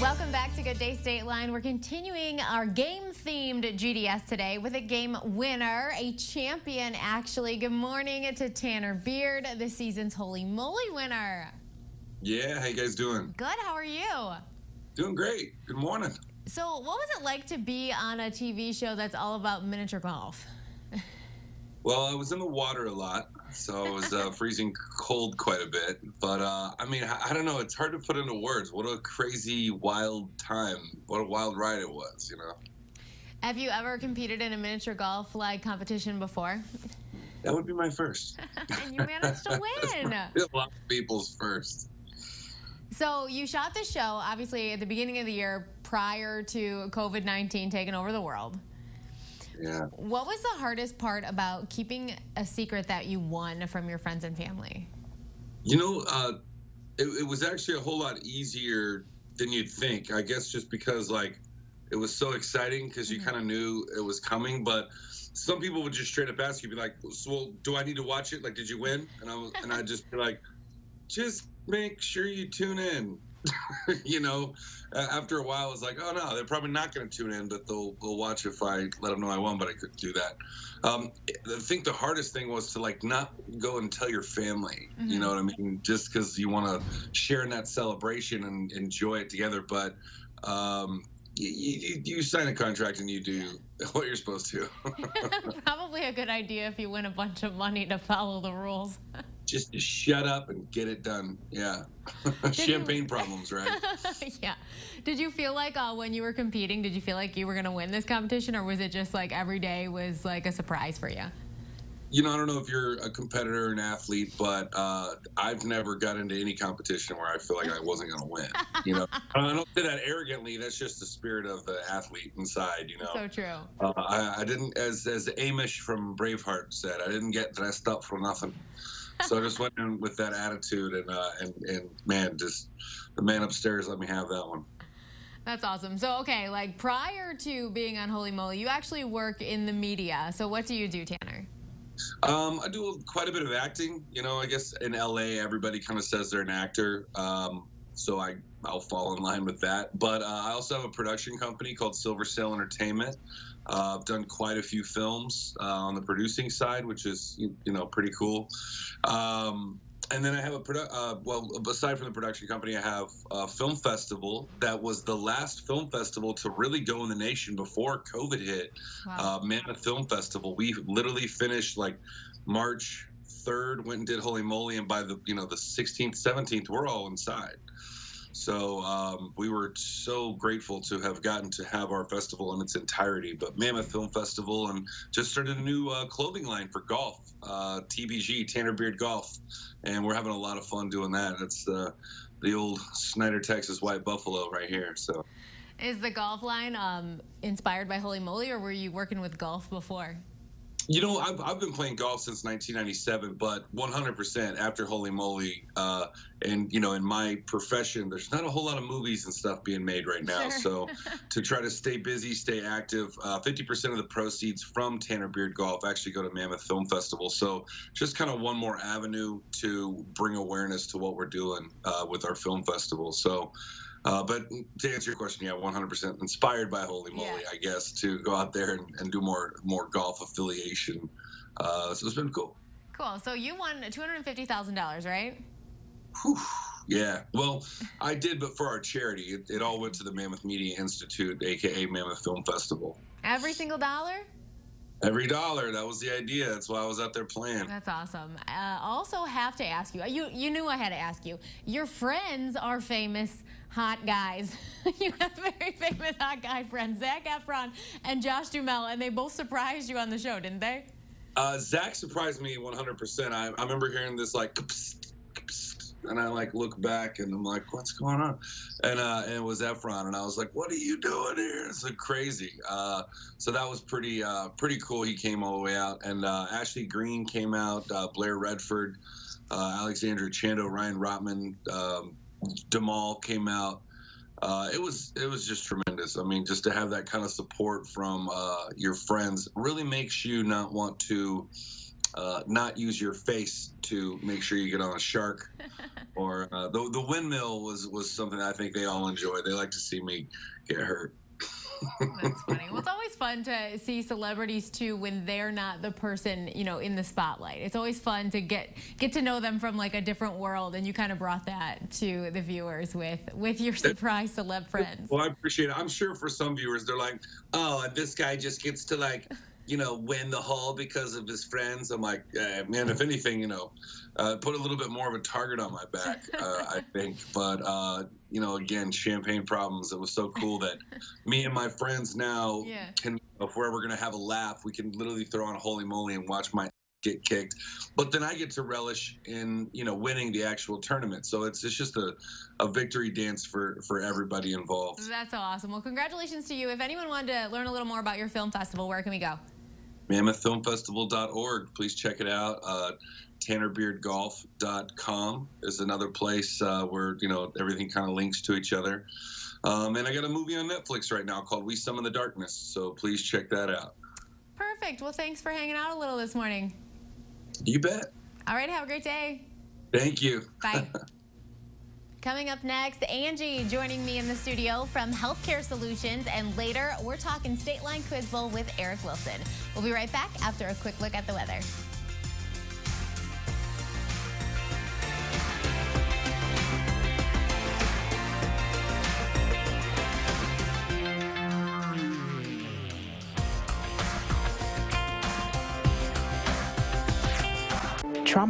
Welcome back to Good Day State Line. We're continuing our game-themed GDS today with a game winner, a champion, actually. Good morning to Tanner Beard, this season's Holey Moley winner. Yeah, how you guys doing? Good, how are you? Doing great. Good morning. So what was it like to be on a TV show that's all about miniature golf? Well, I was in the water a lot, so I was freezing cold quite a bit. But, I mean, I don't know. It's hard to put into words. What a crazy, wild time. What a wild ride it was, you know. Have you ever competed in a miniature golf competition before? That would be my first. And you managed to win. A lot of people's first. So you shot the show, obviously, at the beginning of the year prior to COVID-19 taking over the world. Yeah. What was the hardest part about keeping a secret that you won from your friends and family? You know, it was actually a whole lot easier than you'd think. I guess just because, like, it was so exciting because you kind of knew it was coming. But some people would just straight up ask you, be like, so, well, do I need to watch it? Like, did you win? And I'd just be like, just make sure you tune in. You know, after a while, I was like, oh no, they're probably not going to tune in, but they'll watch if I let them know I won. But I couldn't do that. I think the hardest thing was to like not go and tell your family. You know what I mean? Just because you want to share in that celebration and enjoy it together. But you sign a contract and you do what you're supposed to. Probably a good idea if you win a bunch of money to follow the rules. Just shut up and get it done. Yeah. Champagne problems, right? Yeah. Did you feel like when you were competing, did you feel like you were going to win this competition, or was it just like every day was like a surprise for you? You know, I don't know if you're a competitor or an athlete, but I've never got into any competition where I feel like I wasn't going to win. You know, I don't say that arrogantly. That's just the spirit of the athlete inside, you know. So true. I didn't, as Amish from Braveheart said, I didn't get dressed up for nothing. So I just went in with that attitude, and man, just the man upstairs let me have that one. That's awesome. So, okay, like prior to being on Holey Moley, you actually work in the media. So what do you do, Tanner? I do quite a bit of acting. You know, I guess in LA, everybody kind of says they're an actor. So I'll fall in line with that. But I also have a production company called Silver Sail Entertainment. I've done quite a few films on the producing side, which is, you know, pretty cool. And then I have well, aside from the production company, I have a film festival that was the last film festival to really go in the nation before COVID hit. Wow. Mammoth Film Festival. We literally finished like March 3rd, went and did Holey Moley, and by the the 16th, 17th, we're all inside. So we were so grateful to have gotten to have our festival in its entirety. But Mammoth Film Festival, and just started a new clothing line for golf, TBG, Tanner Beard Golf. And we're having a lot of fun doing that. It's the old Snyder, Texas White Buffalo right here. So, is the golf line inspired by Holey Moley, or were you working with golf before? You know, I've been playing golf since 1997, but 100% after Holey Moley, and, you know, in my profession, there's not a whole lot of movies and stuff being made right now. Sure. So to try to stay busy, stay active, 50% of the proceeds from Tanner Beard Golf actually go to Mammoth Film Festival. So just kind of one more avenue to bring awareness to what we're doing with our film festival. So, but to answer your question, yeah, 100% inspired by Holey Moley, I guess, to go out there and do more golf affiliation. So it's been cool. Cool. So you won $250,000, right? Whew. Yeah. Well, I did, but for our charity. It all went to the Mammoth Media Institute, a.k.a. Mammoth Film Festival. Every single dollar? Every dollar. That was the idea. That's why I was out there playing. That's awesome. Also have to ask you, you knew I had to ask you, your friends are famous hot guys. You have very famous hot guy friends, Zac Efron and Josh Duhamel, and they both surprised you on the show, didn't they? Zach surprised me 100%. I remember hearing this like, and I like look back and I'm like, what's going on? And it was Efron, and I was like, what are you doing here? It's like crazy. So that was pretty cool. He came all the way out, and Ashley Greene came out, Blair Redford, Alexandra Chando, Ryan Rotman, Damal came out. It was just tremendous. I mean, just to have that kind of support from your friends really makes you not want to not use your face to make sure you get on a shark Or the windmill was something I think they all enjoy. They like to see me get hurt. That's funny. Well, it's always fun to see celebrities too when they're not the person, in the spotlight. It's always fun to get to know them from like a different world, and you kind of brought that to the viewers with your surprise celeb friends. Well, I appreciate it. I'm sure for some viewers they're like, oh, this guy just gets to like, win the whole because of his friends. I'm like, man, if anything, put a little bit more of a target on my back, I think. But, again, champagne problems. It was so cool that me and my friends now can, if we're ever going to have a laugh, we can literally throw on Holey Moley and watch my get kicked. But then I get to relish in, winning the actual tournament. So it's just a victory dance for everybody involved. That's awesome. Well, congratulations to you. If anyone wanted to learn a little more about your film festival, where can we go? MammothFilmFestival.org. Please check it out. TannerBeardGolf.com is another place where everything kind of links to each other. And I got a movie on Netflix right now called We Summon the Darkness. So please check that out. Perfect. Well, thanks for hanging out a little this morning. You bet. All right. Have a great day. Thank you. Bye. Coming up next, Angie joining me in the studio from Healthcare Solutions, and later we're talking State Line Quiz Bowl with Eric Wilson. We'll be right back after a quick look at the weather.